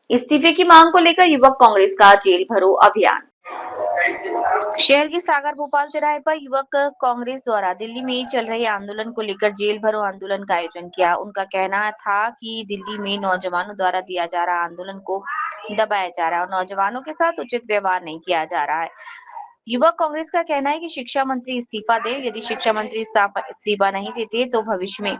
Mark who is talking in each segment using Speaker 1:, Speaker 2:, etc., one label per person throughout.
Speaker 1: इस्तीफे की मांग को लेकर युवक कांग्रेस का जेल भरो अभियान। शहर के सागर भोपाल तिराहे पर युवक कांग्रेस द्वारा दिल्ली में चल रहे आंदोलन को लेकर जेल भरो आंदोलन का आयोजन किया। उनका कहना था कि दिल्ली में नौजवानों द्वारा दिया जा रहा आंदोलन को दबाया जा रहा है और नौजवानों के साथ उचित व्यवहार नहीं किया जा रहा है। युवक कांग्रेस का कहना है कि शिक्षा मंत्री इस्तीफा दे। यदि शिक्षा मंत्री इस्तीफा नहीं देते तो भविष्य में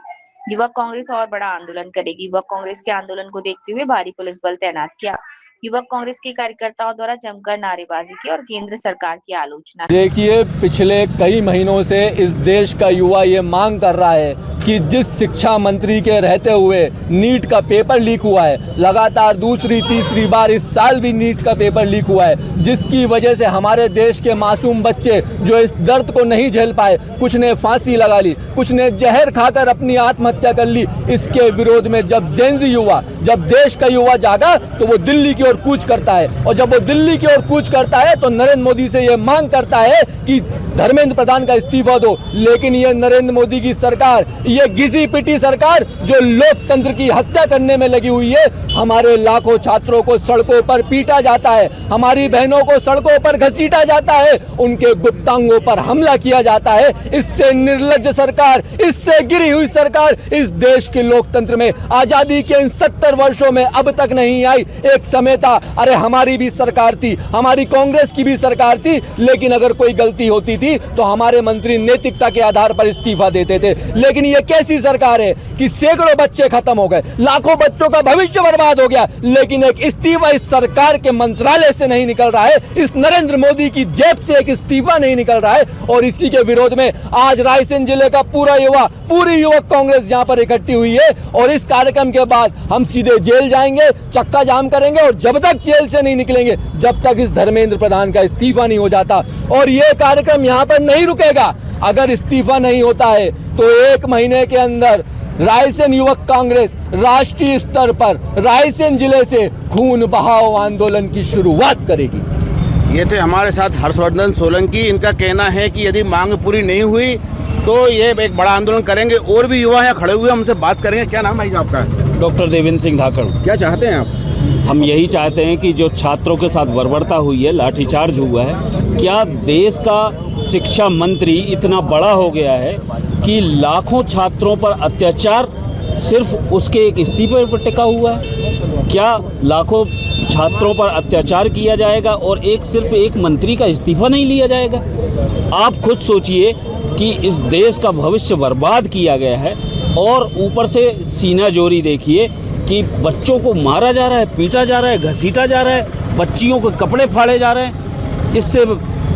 Speaker 1: युवक कांग्रेस और बड़ा आंदोलन करेगी। युवक कांग्रेस के आंदोलन को देखते हुए भारी पुलिस बल तैनात किया। युवक कांग्रेस के कार्यकर्ताओं द्वारा जमकर नारेबाजी की और केंद्र सरकार की आलोचना।
Speaker 2: देखिए, पिछले कई महीनों से इस देश का युवा ये मांग कर रहा है कि जिस शिक्षा मंत्री के रहते हुए नीट का पेपर लीक हुआ है, लगातार दूसरी तीसरी बार इस साल भी नीट का पेपर लीक हुआ है, जिसकी वजह से हमारे देश के मासूम बच्चे जो इस दर्द को नहीं झेल पाए, कुछ ने फांसी लगा ली, कुछ ने जहर खाकर अपनी आत्महत्या कर ली। इसके विरोध में जब जेनजी युवा, जब देश का युवा जागा तो वो दिल्ली की ओर कूच करता है, और जब वो दिल्ली की ओर कूच करता है तो नरेंद्र मोदी से ये मांग करता है कि धर्मेंद्र प्रधान का इस्तीफा दो। लेकिन ये नरेंद्र मोदी की सरकार, ये घिसी पिटी सरकार जो लोकतंत्र की हत्या करने में लगी हुई है। हमारे लाखों छात्रों को सड़कों पर पीटा जाता है, हमारी बहनों को सड़कों पर घसीटा जाता है, उनके गुप्तांगों पर हमला किया जाता है। इससे निर्लज्ज सरकार, इससे गिरी हुई सरकार इस देश के लोकतंत्र में आजादी के इन 70 वर्षों में अब तक नहीं आई। एक समय था, अरे हमारी भी सरकार थी, हमारी कांग्रेस की भी सरकार थी, लेकिन अगर कोई गलती होती थी तो हमारे मंत्री नैतिकता के आधार पर इस्तीफा देते थे। लेकिन ये कैसी सरकार है कि सैकड़ों बच्चे खत्म हो गए, लाखों बच्चों का भविष्य बर्बाद हो गया, लेकिन एक इस्तीफा इस सरकार के मंत्रालय से नहीं निकल रहा है, इस नरेंद्र मोदी की जेब से एक इस्तीफा नहीं निकल रहा है। और इसी के विरोध में आज रायसेन जिले का पूरी युवक कांग्रेस यहाँ पर इकट्ठी हुई है। और इस कार्यक्रम के बाद हम सीधे जेल जाएंगे, चक्का जाम करेंगे, और जब तक जेल से नहीं निकलेंगे, जब तक इस धर्मेंद्र प्रधान का इस्तीफा नहीं हो जाता। और ये कार्यक्रम यहाँ पर नहीं रुकेगा। अगर इस्तीफा नहीं होता है तो 1 महीने के अंदर रायसेन युवक कांग्रेस राष्ट्रीय स्तर पर रायसेन जिले से खून बहाव आंदोलन की शुरुआत करेगी।
Speaker 3: ये थे हमारे साथ हर्षवर्धन सोलंकी। इनका कहना है कि यदि मांग पूरी नहीं हुई तो ये एक बड़ा आंदोलन करेंगे। और भी युवा यहाँ खड़े हुए, हमसे बात करेंगे। क्या नाम भाई आपका?
Speaker 4: डॉक्टर देवेंद्र सिंह धाकड़।
Speaker 3: क्या चाहते हैं आप?
Speaker 4: हम यही चाहते हैं कि जो छात्रों के साथ बर्बरता हुई है, लाठीचार्ज हुआ है, क्या देश का शिक्षा मंत्री इतना बड़ा हो गया है कि लाखों छात्रों पर अत्याचार सिर्फ उसके एक इस्तीफे पर टिका हुआ है? क्या लाखों छात्रों पर अत्याचार किया जाएगा और सिर्फ एक मंत्री का इस्तीफा नहीं लिया जाएगा? आप खुद सोचिए कि इस देश का भविष्य बर्बाद किया गया है, और ऊपर से सीना जोरी देखिए कि बच्चों को मारा जा रहा है, पीटा जा रहा है, घसीटा जा रहा है, बच्चियों के कपड़े फाड़े जा रहे हैं। इससे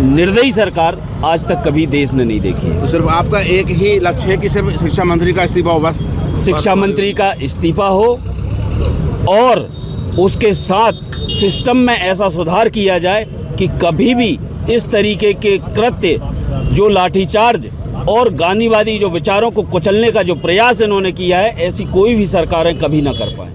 Speaker 4: निर्दयी सरकार आज तक कभी देश ने नहीं देखी है।
Speaker 3: तो सिर्फ आपका एक ही लक्ष्य है कि सिर्फ शिक्षा मंत्री का इस्तीफा हो? बस
Speaker 4: शिक्षा मंत्री का इस्तीफा हो, और उसके साथ सिस्टम में ऐसा सुधार किया जाए कि कभी भी इस तरीके के कृत्य, जो लाठीचार्ज और गांधीवादी जो विचारों को कुचलने का जो प्रयास इन्होंने किया है, ऐसी कोई भी सरकारें कभी ना कर पाए।